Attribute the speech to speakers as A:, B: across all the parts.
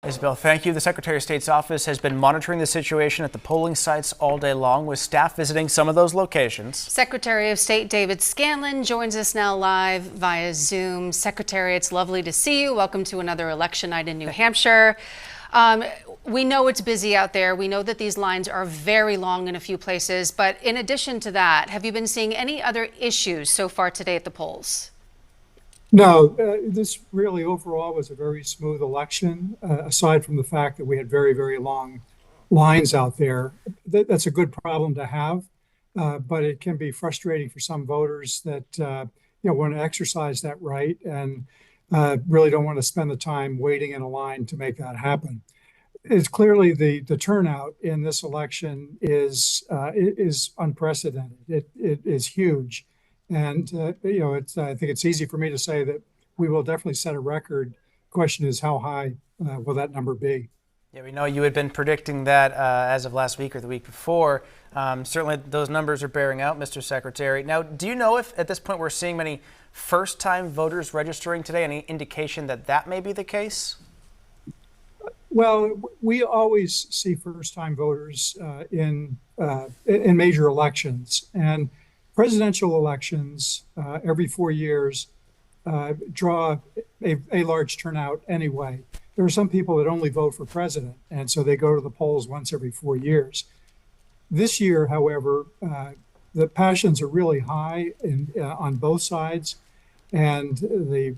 A: Isabel, thank you. The Secretary of State's office has been monitoring the situation at the polling sites all day long, with staff visiting some of those locations.
B: Secretary of State David Scanlon joins us now live via Zoom. Secretary, it's lovely to see you. Welcome to another election night in New Hampshire. We know it's busy out there. We know that these lines are very long in a few places. But in addition to that, have you been seeing any other issues so far today at the polls?
C: No, this really overall was a very smooth election, aside from the fact that we had very, very long lines out there. That's a good problem to have, but it can be frustrating for some voters that want to exercise that right and really don't want to spend the time waiting in a line to make that happen. It's clearly the turnout in this election is unprecedented. It is huge. And, I think it's easy for me to say that we will definitely set a record. The question is, how high will that number be?
A: Yeah, we know you had been predicting that as of last week or the week before. Certainly those numbers are bearing out, Mr. Secretary. Now, do you know if at this point we're seeing many first-time voters registering today? Any indication that that may be the case?
C: Well, we always see first-time voters in major elections. And presidential elections every 4 years draw a large turnout anyway. There are some people that only vote for president, and so they go to the polls once every 4 years. This year, however, the passions are really high on both sides, and the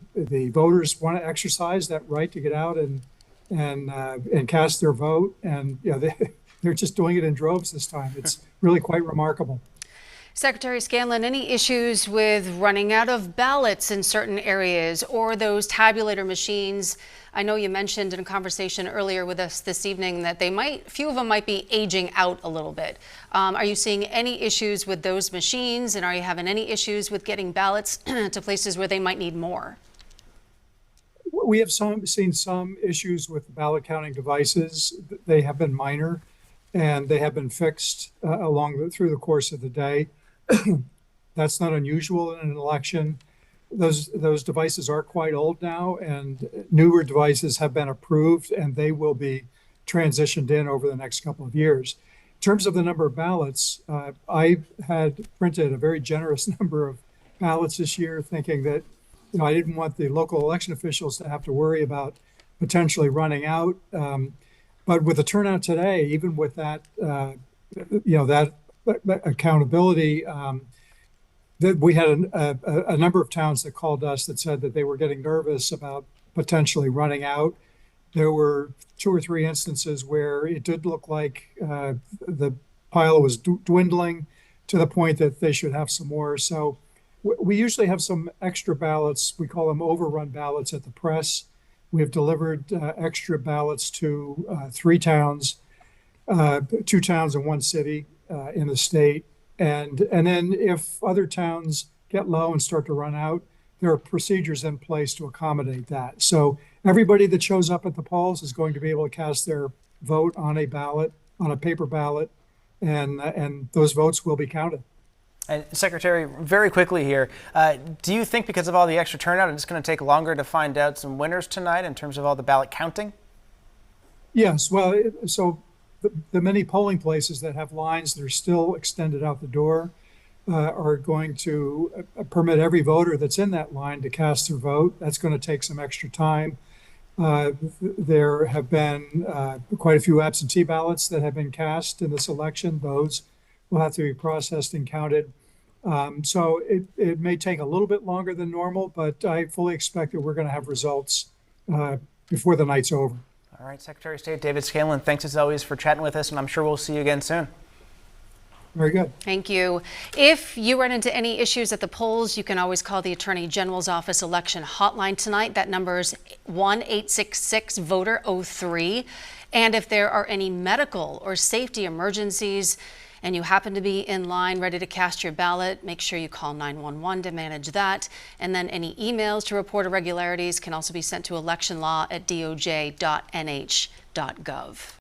C: voters want to exercise that right to get out and cast their vote, and they're just doing it in droves this time. It's really quite remarkable.
B: Secretary Scanlon, any issues with running out of ballots in certain areas or those tabulator machines? I know you mentioned in a conversation earlier with us this evening that few of them might be aging out a little bit. Are you seeing any issues with those machines, and are you having any issues with getting ballots to places where they might need more?
C: We have seen some issues with the ballot counting devices. They have been minor, and they have been fixed through the course of the day. That's not unusual in an election. Those devices are quite old now, and newer devices have been approved, and they will be transitioned in over the next couple of years. In terms of the number of ballots, I had printed a very generous number of ballots this year, thinking that I didn't want the local election officials to have to worry about potentially running out. But with the turnout today, even with that, that accountability, that we had a number of towns that called us that said that they were getting nervous about potentially running out. There were 2 or 3 instances where it did look like the pile was dwindling to the point that they should have some more. So we usually have some extra ballots. We call them overrun ballots at the press. We have delivered extra ballots to 3 towns, 2 towns and 1 city in the state. And then if other towns get low and start to run out, there are procedures in place to accommodate that. So everybody that shows up at the polls is going to be able to cast their vote on a ballot, on a paper ballot, and those votes will be counted.
A: And Secretary, very quickly here, do you think because of all the extra turnout, it's going to take longer to find out some winners tonight in terms of all the ballot counting?
C: Yes. Well, so the many polling places that have lines that are still extended out the door are going to permit every voter that's in that line to cast their vote. That's going to take some extra time. There have been quite a few absentee ballots that have been cast in this election. Those will have to be processed and counted. So it may take a little bit longer than normal, but I fully expect that we're going to have results before the night's over.
A: All right, Secretary of State David Scanlon, thanks as always for chatting with us, and I'm sure we'll see you again soon.
C: Very good.
B: Thank you. If you run into any issues at the polls, you can always call the Attorney General's Office election hotline tonight. That number is 1-866-VOTER-03. And if there are any medical or safety emergencies and you happen to be in line ready to cast your ballot, make sure you call 911 to manage that. And then any emails to report irregularities can also be sent to electionlaw@doj.nh.gov.